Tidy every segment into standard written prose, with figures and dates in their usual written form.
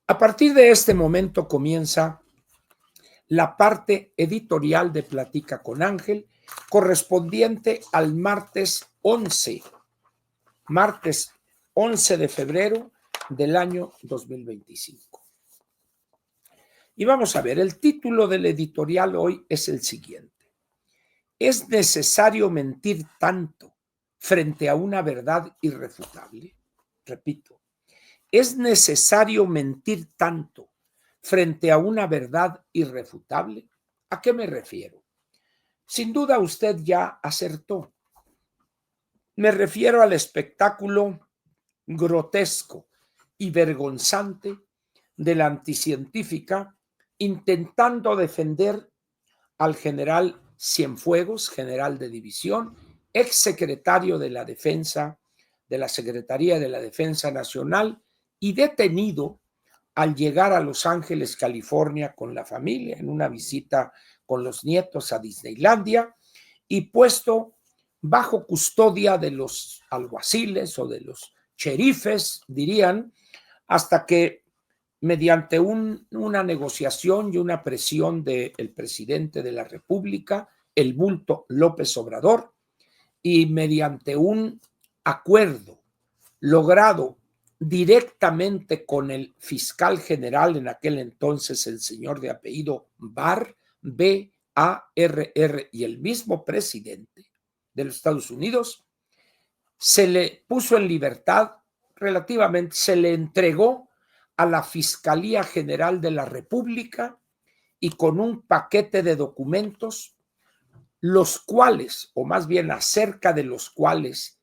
A partir de este momento comienza la parte editorial de Platica con Ángel, correspondiente al martes 11 de febrero del año 2025. Y vamos a ver, el título del editorial hoy es el siguiente: ¿es necesario mentir tanto frente a una verdad irrefutable? Repito, ¿es necesario mentir tanto frente a una verdad irrefutable? ¿A qué me refiero? Sin duda usted ya acertó. Me refiero al espectáculo grotesco y vergonzante de la anticientífica intentando defender al general Cienfuegos, general de división, exsecretario de la Defensa, de la Secretaría de la Defensa Nacional y detenido al llegar a Los Ángeles, California, con la familia, en una visita con los nietos a Disneylandia, y puesto bajo custodia de los alguaciles o de los cherifes, dirían, hasta que mediante una negociación y una presión del presidente de la República, el bulto López Obrador, y mediante un acuerdo logrado directamente con el fiscal general en aquel entonces, el señor de apellido Barr, B-A-R-R, y el mismo presidente de los Estados Unidos, se le puso en libertad relativamente, se le entregó a la Fiscalía General de la República y con un paquete de documentos, los cuales, o más bien acerca de los cuales,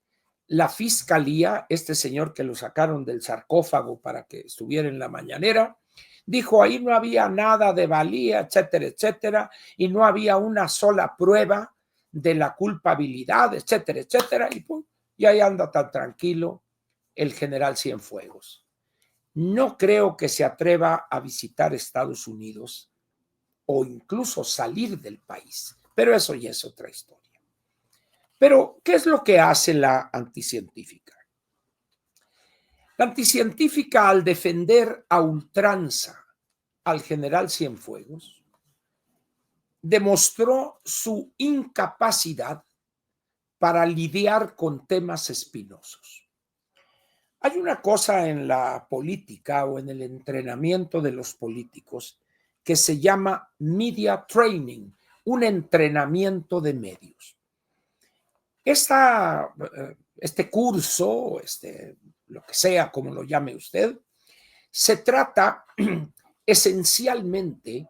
la Fiscalía, este señor que lo sacaron del sarcófago para que estuviera en la mañanera, dijo ahí no había nada de valía, etcétera, etcétera, y no había una sola prueba de la culpabilidad, etcétera, etcétera, y pues, y ahí anda tan tranquilo el general Cienfuegos. No creo que se atreva a visitar Estados Unidos o incluso salir del país, pero eso ya es otra historia. Pero, ¿qué es lo que hace la anticientífica? La anticientífica, al defender a ultranza al general Cienfuegos, demostró su incapacidad para lidiar con temas espinosos. Hay una cosa en la política o en el entrenamiento de los políticos que se llama media training, un entrenamiento de medios. Este curso, lo que sea, como lo llame usted, se trata esencialmente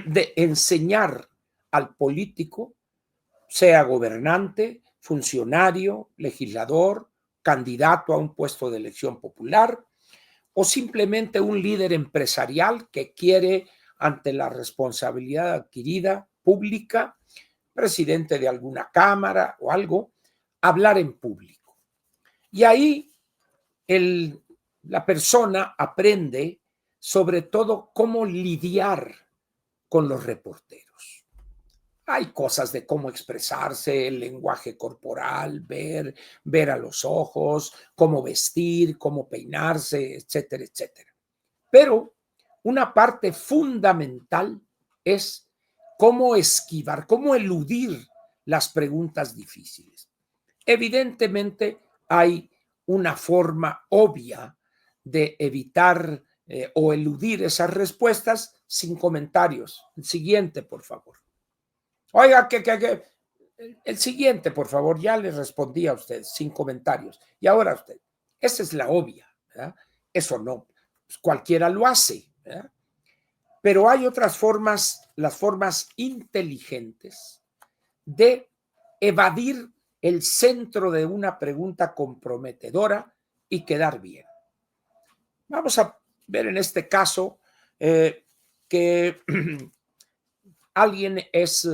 de enseñar al político, sea gobernante, funcionario, legislador, candidato a un puesto de elección popular o simplemente un líder empresarial que quiere, ante la responsabilidad adquirida pública, presidente de alguna cámara o algo, hablar en público. Y ahí la persona aprende sobre todo cómo lidiar con los reporteros. Hay cosas de cómo expresarse, el lenguaje corporal, ver a los ojos, cómo vestir, cómo peinarse, etcétera, etcétera. Pero una parte fundamental es cómo esquivar, cómo eludir las preguntas difíciles. Evidentemente hay una forma obvia de evitar o eludir esas respuestas sin comentarios. El siguiente, por favor. Oiga, el siguiente, por favor, ya le respondí a usted sin comentarios. Y ahora usted, esa es la obvia, ¿verdad? Eso no, pues cualquiera lo hace, ¿verdad? Pero hay otras formas, las formas inteligentes de evadir el centro de una pregunta comprometedora y quedar bien. Vamos a ver en este caso que alguien es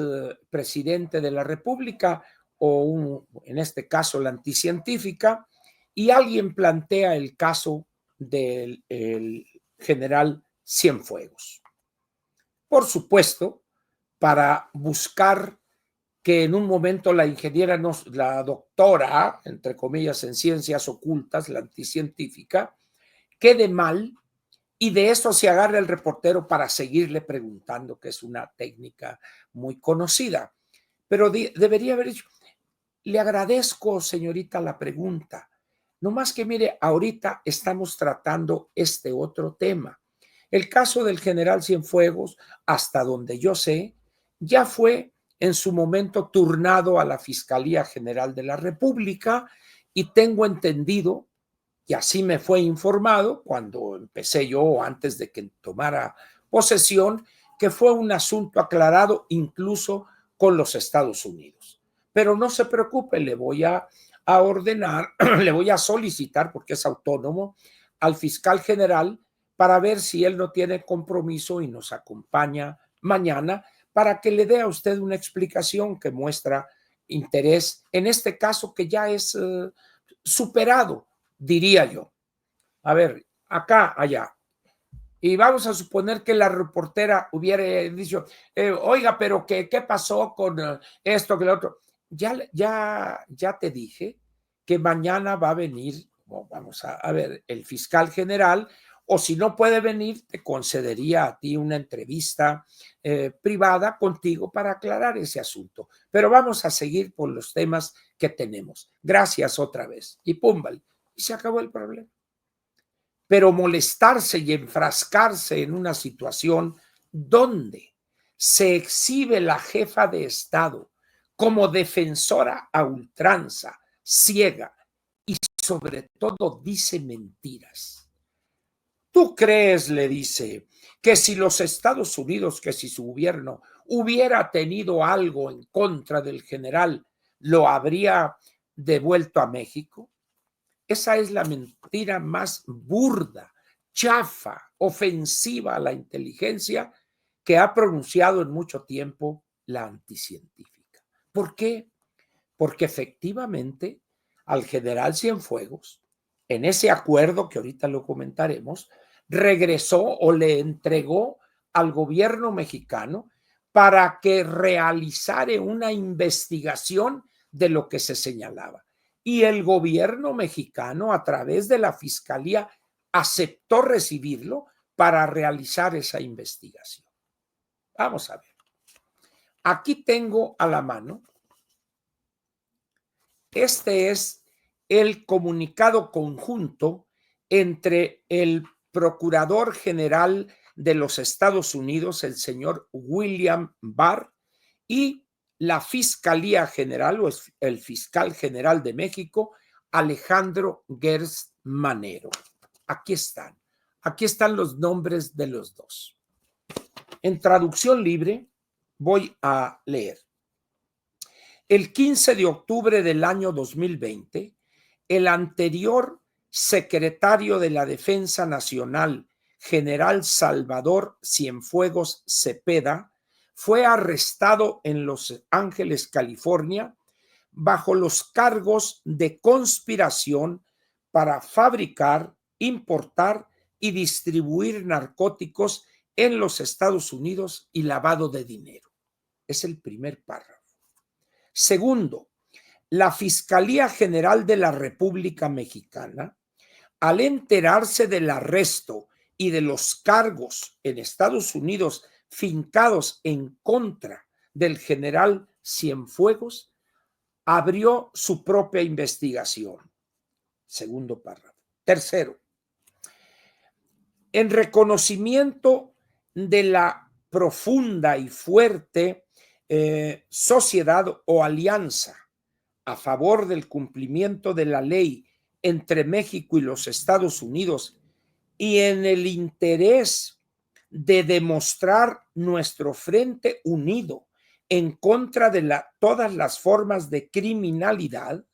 presidente de la República o en este caso la anticientífica, y alguien plantea el caso del general Cienfuegos. Por supuesto, para buscar que en un momento la ingeniera, la doctora, entre comillas, en ciencias ocultas, la anticientífica, quede mal y de eso se agarra el reportero para seguirle preguntando, que es una técnica muy conocida. Pero debería haber dicho, le agradezco, señorita, la pregunta. No más que mire, ahorita estamos tratando este otro tema. El caso del general Cienfuegos, hasta donde yo sé, ya fue en su momento turnado a la Fiscalía General de la República y tengo entendido, y así me fue informado cuando empecé yo, antes de que tomara posesión, que fue un asunto aclarado incluso con los Estados Unidos. Pero no se preocupe, le voy a ordenar, le voy a solicitar, porque es autónomo, al fiscal general para ver si él no tiene compromiso y nos acompaña mañana para que le dé a usted una explicación que muestra interés en este caso que ya es superado, diría yo. A ver, acá, allá. Y vamos a suponer que la reportera hubiera dicho, oiga, pero ¿qué pasó con esto, que lo otro? Ya te dije que mañana va a venir, vamos a ver, el fiscal general, o si no puede venir, te concedería a ti una entrevista privada contigo para aclarar ese asunto. Pero vamos a seguir por los temas que tenemos. Gracias otra vez. Y púmbale. Y se acabó el problema. Pero molestarse y enfrascarse en una situación donde se exhibe la jefa de Estado como defensora a ultranza, ciega y sobre todo dice mentiras. ¿Tú crees, le dice, que si los Estados Unidos, que si su gobierno hubiera tenido algo en contra del general, lo habría devuelto a México? Esa es la mentira más burda, chafa, ofensiva a la inteligencia que ha pronunciado en mucho tiempo la anticientífica. ¿Por qué? Porque efectivamente al general Cienfuegos, en ese acuerdo que ahorita lo comentaremos, regresó o le entregó al gobierno mexicano para que realizara una investigación de lo que se señalaba. Y el gobierno mexicano, a través de la fiscalía, aceptó recibirlo para realizar esa investigación. Vamos a ver. Aquí tengo a la mano, este es el comunicado conjunto entre el Procurador General de los Estados Unidos, el señor William Barr, y la Fiscalía General o el Fiscal General de México, Alejandro Gertz Manero. Aquí están. Aquí están los nombres de los dos. En traducción libre voy a leer. El 15 de octubre del año 2020, el anterior secretario de la Defensa Nacional, general Salvador Cienfuegos Cepeda, fue arrestado en Los Ángeles, California, bajo los cargos de conspiración para fabricar, importar y distribuir narcóticos en los Estados Unidos y lavado de dinero. Es el primer párrafo. Segundo, la Fiscalía General de la República Mexicana, al enterarse del arresto y de los cargos en Estados Unidos fincados en contra del general Cienfuegos, abrió su propia investigación. Segundo párrafo. Tercero, en reconocimiento de la profunda y fuerte sociedad o alianza a favor del cumplimiento de la ley entre México y los Estados Unidos y en el interés de demostrar nuestro frente unido en contra de todas las formas de criminalidad,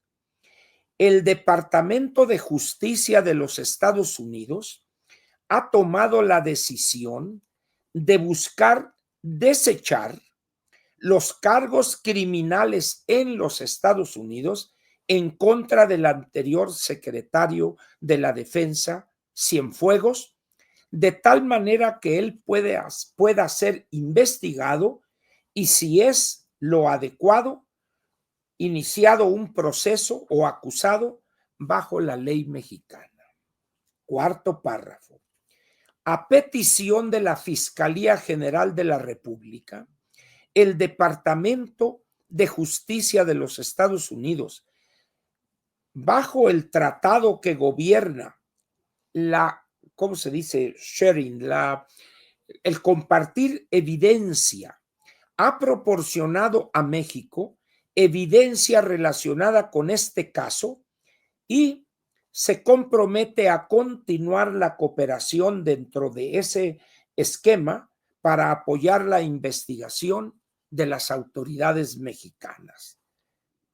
el Departamento de Justicia de los Estados Unidos ha tomado la decisión de buscar desechar los cargos criminales en los Estados Unidos en contra del anterior secretario de la Defensa, Cienfuegos, de tal manera que él pueda ser investigado y, si es lo adecuado, iniciado un proceso o acusado bajo la ley mexicana. Cuarto párrafo. a petición de la Fiscalía General de la República, el Departamento de Justicia de los Estados Unidos, bajo el tratado que gobierna la, ¿cómo se dice? Sharing, el compartir evidencia, ha proporcionado a México evidencia relacionada con este caso y se compromete a continuar la cooperación dentro de ese esquema para apoyar la investigación de las autoridades mexicanas.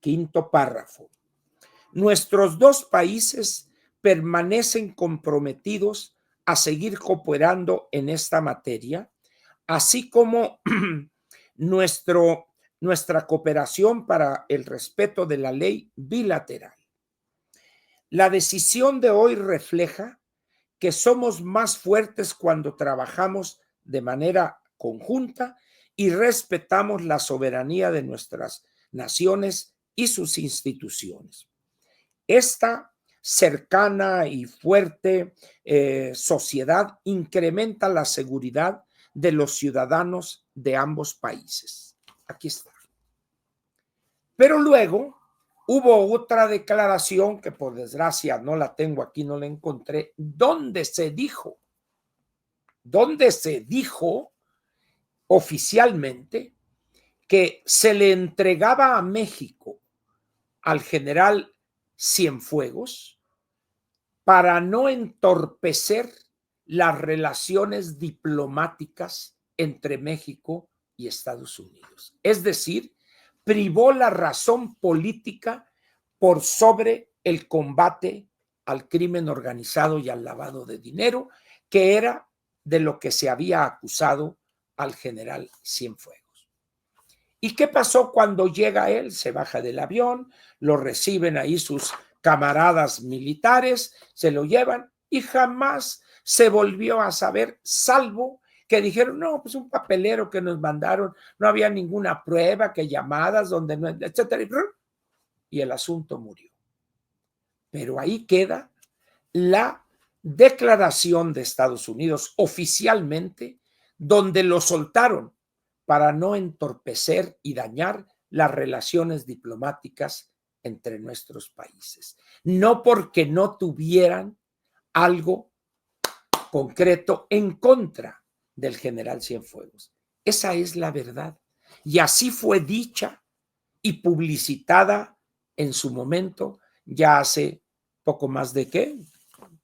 Quinto párrafo. Nuestros dos países permanecen comprometidos a seguir cooperando en esta materia, así como nuestra cooperación para el respeto de la ley bilateral. La decisión de hoy refleja que somos más fuertes cuando trabajamos de manera conjunta y respetamos la soberanía de nuestras naciones y sus instituciones. Esta cercana y fuerte sociedad incrementa la seguridad de los ciudadanos de ambos países. Aquí está. Pero luego hubo otra declaración que por desgracia no la tengo aquí, no la encontré, donde se dijo oficialmente que se le entregaba a México al general Cienfuegos para no entorpecer las relaciones diplomáticas entre México y Estados Unidos. Es decir, privó la razón política por sobre el combate al crimen organizado y al lavado de dinero, que era de lo que se había acusado al general Cienfuegos. ¿Y qué pasó cuando llega él? Se baja del avión, lo reciben ahí sus camaradas militares, se lo llevan y jamás se volvió a saber, salvo que dijeron, no, pues un papelero que nos mandaron, no había ninguna prueba, que llamadas, donde no, etcétera, y el asunto murió. Pero ahí queda la declaración de Estados Unidos oficialmente, donde lo soltaron para no entorpecer y dañar las relaciones diplomáticas entre nuestros países. No porque no tuvieran algo concreto en contra del general Cienfuegos. Esa es la verdad. Y así fue dicha y publicitada en su momento, ya hace poco más de ¿qué?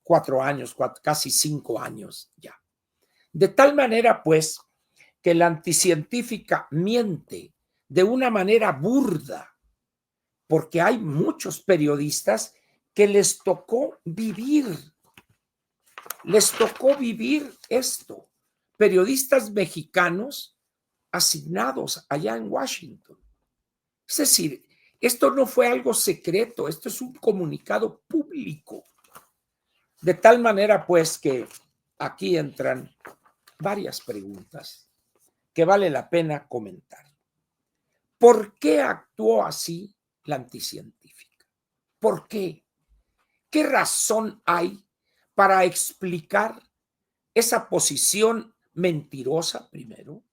4 años, casi 5 años ya. De tal manera, pues, que la anticientífica miente de una manera burda, porque hay muchos periodistas que les tocó vivir esto. Periodistas mexicanos asignados allá en Washington. Es decir, esto no fue algo secreto, esto es un comunicado público. De tal manera, pues, que aquí entran varias preguntas que vale la pena comentar. ¿Por qué actuó así la anticientífica? ¿Por qué? ¿Qué razón hay para explicar esa posición mentirosa, primero,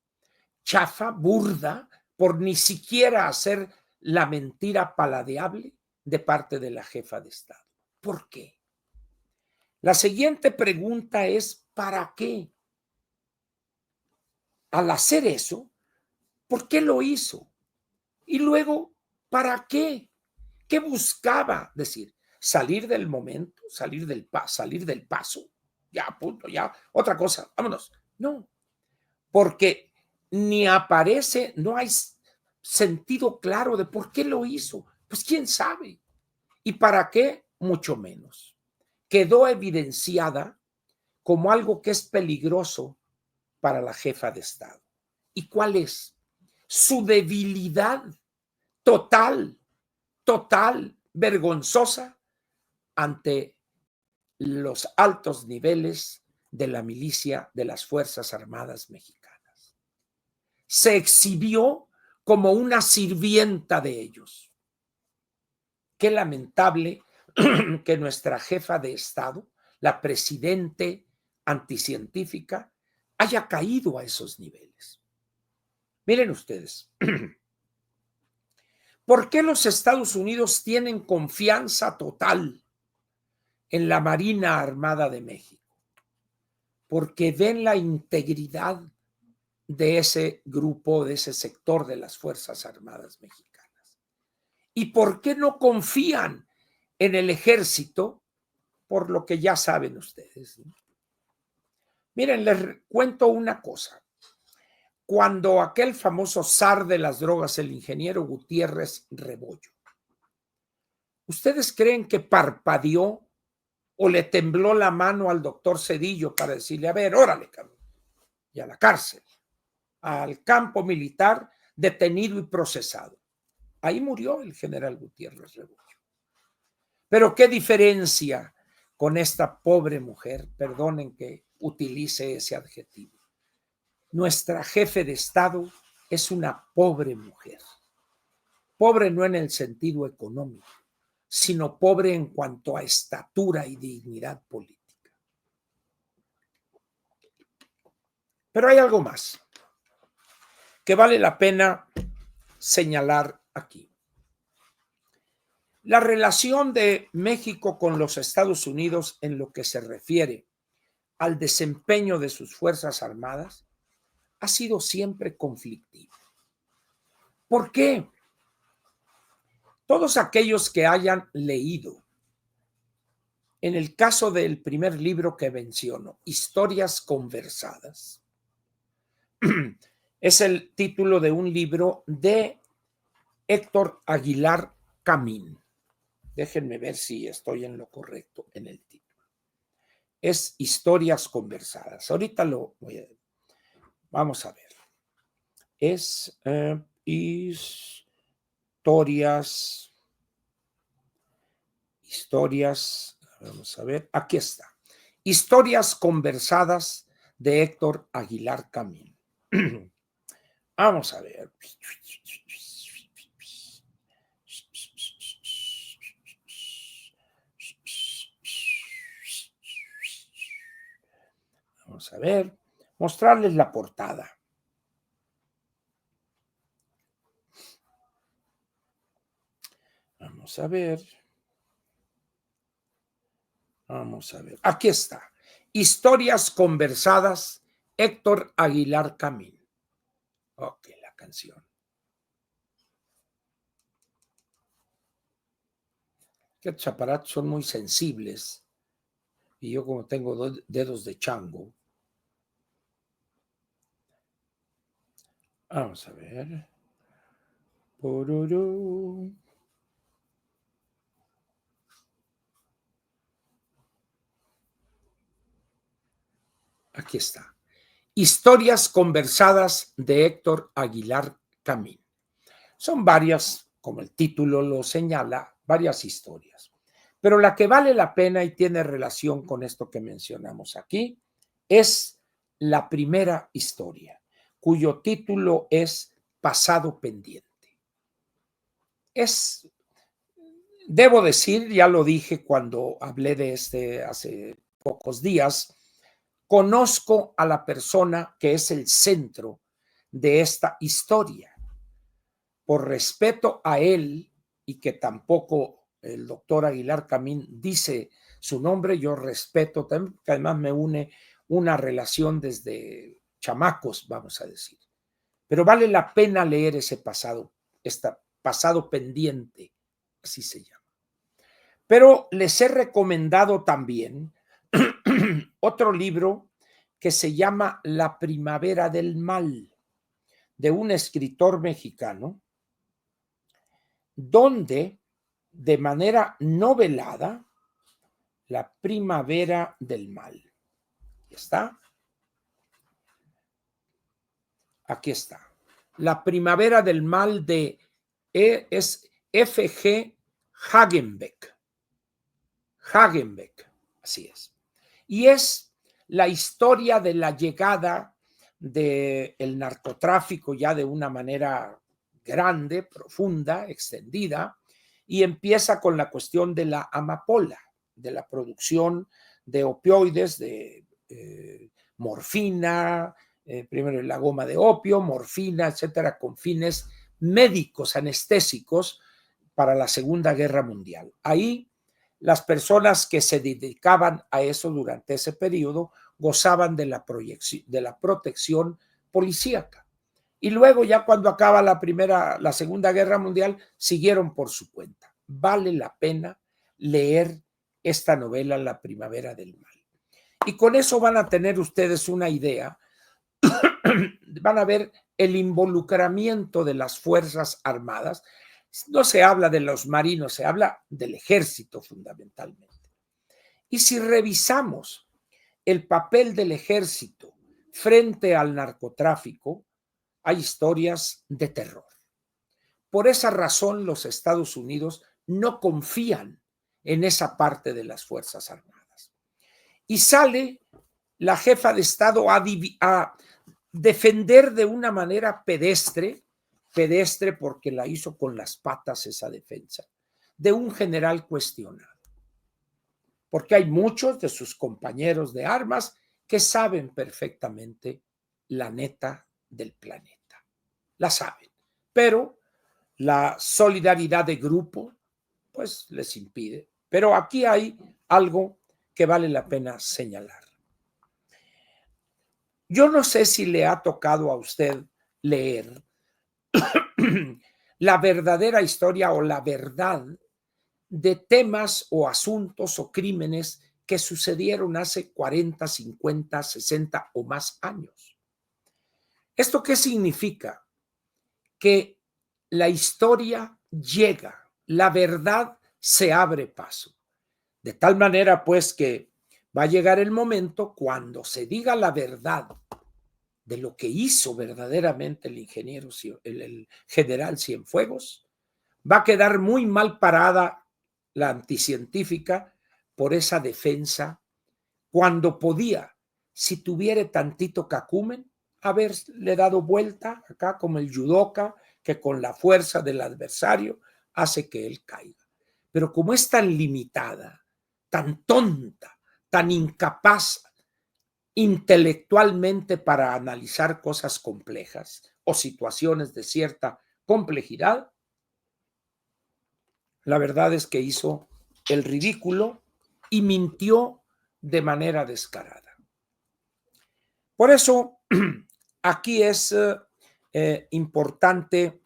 chafa, burda, por ni siquiera hacer la mentira paladeable de parte de la jefa de Estado? ¿Por qué? La siguiente pregunta es, ¿para qué? Al hacer eso, ¿por qué lo hizo? Y luego, ¿para qué? ¿Qué buscaba? Decir, salir del momento, salir del paso, ya, punto, ya, otra cosa, vámonos. No, porque ni aparece, no hay sentido claro de por qué lo hizo. Pues quién sabe. ¿Y para qué? Mucho menos. Quedó evidenciada como algo que es peligroso para la jefa de Estado. ¿Y cuál es? Su debilidad total, vergonzosa ante los altos niveles de la milicia de las Fuerzas Armadas Mexicanas. Se exhibió como una sirvienta de ellos. Qué lamentable que nuestra jefa de Estado, la presidente anticientífica haya caído a esos niveles. Miren ustedes, ¿por qué los Estados Unidos tienen confianza total en la Marina Armada de México? Porque ven la integridad de ese grupo, de ese sector de las Fuerzas Armadas mexicanas. ¿Y por qué no confían en el ejército? Por lo que ya saben ustedes, ¿no? Miren, les cuento una cosa. Cuando aquel famoso zar de las drogas, el ingeniero Gutiérrez Rebollo, ¿ustedes creen que parpadeó o le tembló la mano al doctor Cedillo para decirle, a ver, órale, cabrón, y a la cárcel, al campo militar, detenido y procesado? Ahí murió el general Gutiérrez Rebollo. Pero qué diferencia con esta pobre mujer, perdonen que utilice ese adjetivo. Nuestra jefe de Estado es una pobre mujer. Pobre no en el sentido económico, sino pobre en cuanto a estatura y dignidad política. Pero hay algo más que vale la pena señalar aquí. La relación de México con los Estados Unidos en lo que se refiere al desempeño de sus Fuerzas Armadas ha sido siempre conflictiva. ¿Por qué? Todos aquellos que hayan leído, en el caso del primer libro que menciono, Historias Conversadas, es el título de un libro de Héctor Aguilar Camín. Déjenme ver si estoy en lo correcto en el título. Es Historias Conversadas. Ahorita lo voy a... Vamos a ver. Es historias, vamos a ver, aquí está. Historias Conversadas de Héctor Aguilar Camín. Vamos a ver. Vamos a ver, mostrarles la portada. Vamos a ver. Vamos a ver. Aquí está. Historias Conversadas, Héctor Aguilar Camín. Ok, la canción. Que estos aparatos son muy sensibles. Y yo como tengo dedos de chango. Vamos a ver. Pororó. Aquí está. Historias Conversadas de Héctor Aguilar Camín. Son varias, como el título lo señala, varias historias. Pero la que vale la pena y tiene relación con esto que mencionamos aquí es la primera historia, cuyo título es Pasado Pendiente. Debo decir, ya lo dije cuando hablé de este hace pocos días, conozco a la persona que es el centro de esta historia. Por respeto a él y que tampoco el doctor Aguilar Camín dice su nombre, yo respeto también, que además me une una relación desde chamacos, vamos a decir. Pero vale la pena leer ese pasado, pasado pendiente, así se llama. Pero les he recomendado también otro libro que se llama La Primavera del Mal, de un escritor mexicano, donde de manera novelada, La Primavera del Mal. ¿Ya está? Aquí está. La Primavera del Mal es F.G. Hagenbeck. Hagenbeck, así es. Y es la historia de la llegada del narcotráfico ya de una manera grande, profunda, extendida, y empieza con la cuestión de la amapola, de la producción de opioides, de morfina, primero la goma de opio, morfina, etcétera, con fines médicos, anestésicos para la Segunda Guerra Mundial. Ahí las personas que se dedicaban a eso durante ese periodo gozaban de la protección policíaca. Y luego ya cuando acaba la Segunda Guerra Mundial, siguieron por su cuenta. Vale la pena leer esta novela, La Primavera del Mal. Y con eso van a tener ustedes una idea, van a ver el involucramiento de las Fuerzas Armadas. No se habla de los marinos, se habla del ejército fundamentalmente. Y si revisamos el papel del ejército frente al narcotráfico, hay historias de terror. Por esa razón, los Estados Unidos no confían en esa parte de las Fuerzas Armadas. Y sale la jefa de Estado a defender de una manera pedestre porque la hizo con las patas esa defensa, de un general cuestionado. Porque hay muchos de sus compañeros de armas que saben perfectamente la neta del planeta. La saben, pero la solidaridad de grupo, pues les impide. Pero aquí hay algo que vale la pena señalar. Yo no sé si le ha tocado a usted leer la verdadera historia o la verdad de temas o asuntos o crímenes que sucedieron hace 40, 50, 60 o más años. ¿Esto qué significa? Que la historia llega, la verdad se abre paso. De tal manera, pues, que va a llegar el momento cuando se diga la verdad de lo que hizo verdaderamente el general Cienfuegos, va a quedar muy mal parada la anticientífica por esa defensa, cuando podía, si tuviera tantito cacumen, haberle dado vuelta acá como el judoka, que con la fuerza del adversario hace que él caiga. Pero como es tan limitada, tan tonta, tan incapaz intelectualmente para analizar cosas complejas o situaciones de cierta complejidad, la verdad es que hizo el ridículo y mintió de manera descarada. Por eso, aquí es importante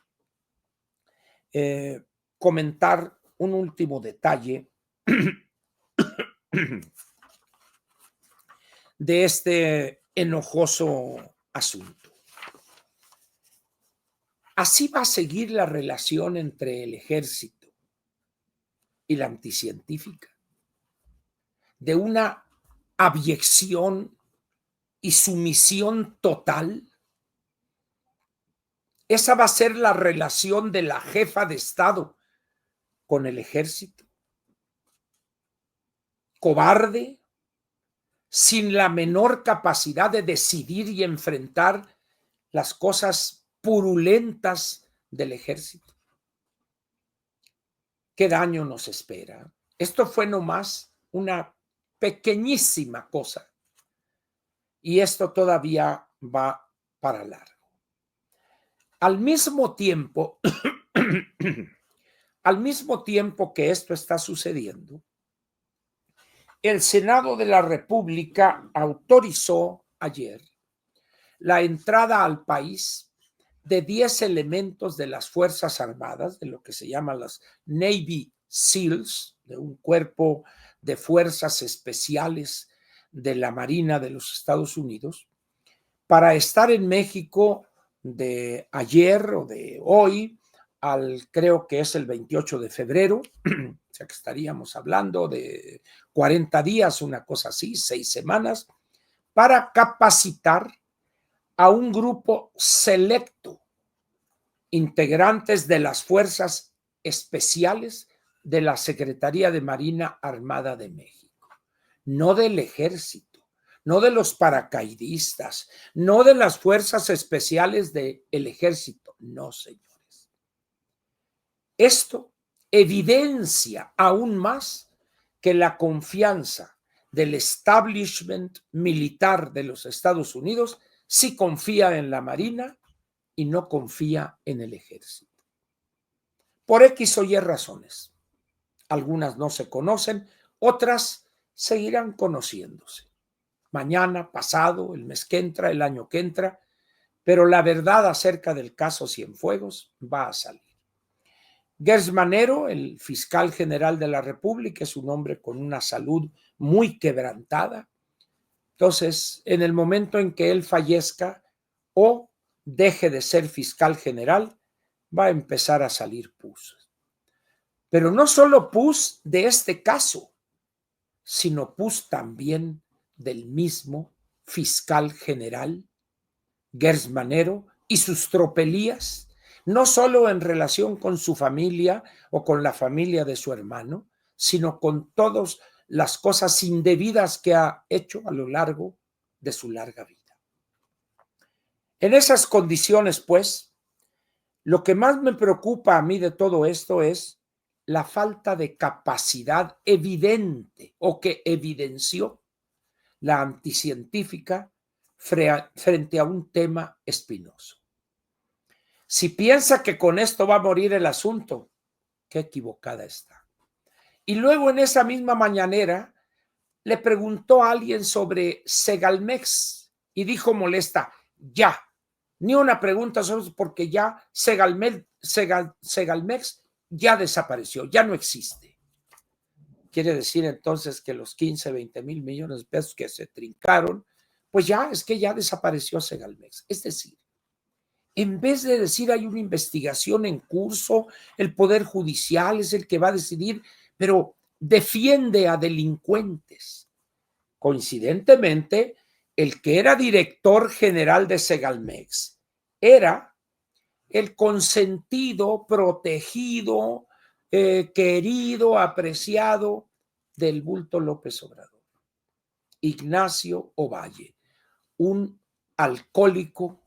comentar un último detalle de este enojoso asunto. Así va a seguir la relación entre el ejército y la anticientífica, de una abyección y sumisión total. Esa va a ser la relación de la jefa de Estado con el ejército. Cobarde, sin la menor capacidad de decidir y enfrentar las cosas purulentas del ejército. ¿Qué daño nos espera? Esto fue nomás una pequeñísima cosa y esto todavía va para largo. Al mismo tiempo, que esto está sucediendo, el Senado de la República autorizó ayer la entrada al país de 10 elementos de las Fuerzas Armadas, de lo que se llaman las Navy SEALs, de un cuerpo de fuerzas especiales de la Marina de los Estados Unidos, para estar en México de ayer o de hoy al, creo que es el 28 de febrero, o sea que estaríamos hablando de 40 días, una cosa así, 6 semanas, para capacitar a un grupo selecto, integrantes de las fuerzas especiales de la Secretaría de Marina Armada de México, no del ejército, no de los paracaidistas, no de las fuerzas especiales del ejército, no, señores. Esto evidencia aún más que la confianza del establishment militar de los Estados Unidos sí confía en la Marina y no confía en el Ejército. Por X o Y razones. Algunas no se conocen, otras seguirán conociéndose. Mañana, pasado, el mes que entra, el año que entra, pero la verdad acerca del caso Cienfuegos va a salir. Gers Manero, el fiscal general de la República, es un hombre con una salud muy quebrantada. Entonces, en el momento en que él fallezca o deje de ser fiscal general, va a empezar a salir pus. Pero no solo pus de este caso, sino pus también del mismo fiscal general, Gers Manero, y sus tropelías, no solo en relación con su familia o con la familia de su hermano, sino con todas las cosas indebidas que ha hecho a lo largo de su larga vida. En esas condiciones, pues, lo que más me preocupa a mí de todo esto es la falta de capacidad evidente o que evidenció la anticientífica frente a un tema espinoso. Si piensa que con esto va a morir el asunto, qué equivocada está. Y luego en esa misma mañanera le preguntó a alguien sobre Segalmex y dijo molesta, ya, ni una pregunta sobre porque ya Segalmex ya desapareció, ya no existe. Quiere decir entonces que los 15, 20 mil millones de pesos que se trincaron, pues ya es que ya desapareció Segalmex. Es decir, en vez de decir hay una investigación en curso, el Poder Judicial es el que va a decidir, pero defiende a delincuentes. Coincidentemente, el que era director general de Segalmex era el consentido, protegido, querido, apreciado del bulto López Obrador, Ignacio Ovalle, un alcohólico,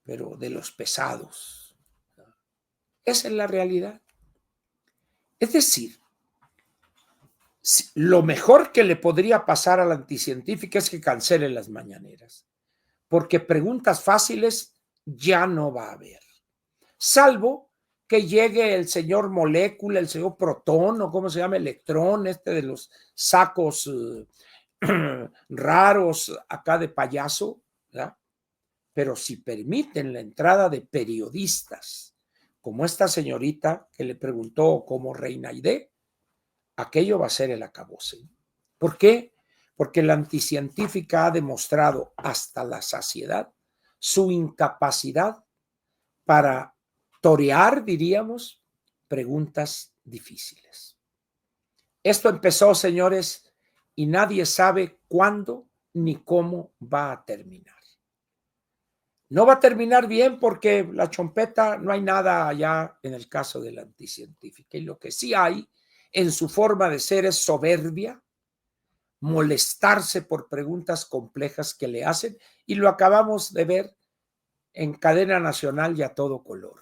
pero de los pesados. Esa es la realidad. Es decir, lo mejor que le podría pasar a la anticientífica es que cancele las mañaneras, porque preguntas fáciles ya no va a haber, salvo que llegue el señor molécula, el señor protón, o cómo se llama, electrón, de los sacos raros acá de payaso, ¿verdad? Pero si permiten la entrada de periodistas, como esta señorita que le preguntó como Reina Aide, aquello va a ser el acabose. ¿Por qué? Porque la anticientífica ha demostrado hasta la saciedad su incapacidad para torear, diríamos, preguntas difíciles. Esto empezó, señores, y nadie sabe cuándo ni cómo va a terminar. No va a terminar bien porque la chompeta, no hay nada allá en el caso de la anticientífica. Y lo que sí hay en su forma de ser es soberbia, molestarse por preguntas complejas que le hacen, y lo acabamos de ver en cadena nacional y a todo color.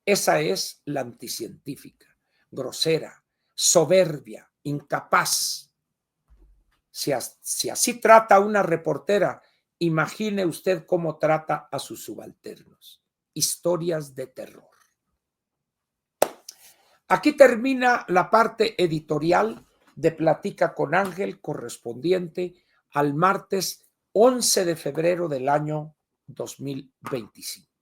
Esa es la anticientífica, grosera, soberbia, incapaz. Si así trata a una reportera, imagine usted cómo trata a sus subalternos. Historias de terror. Aquí termina la parte editorial de Platica con Ángel, correspondiente al martes 11 de febrero del año 2025.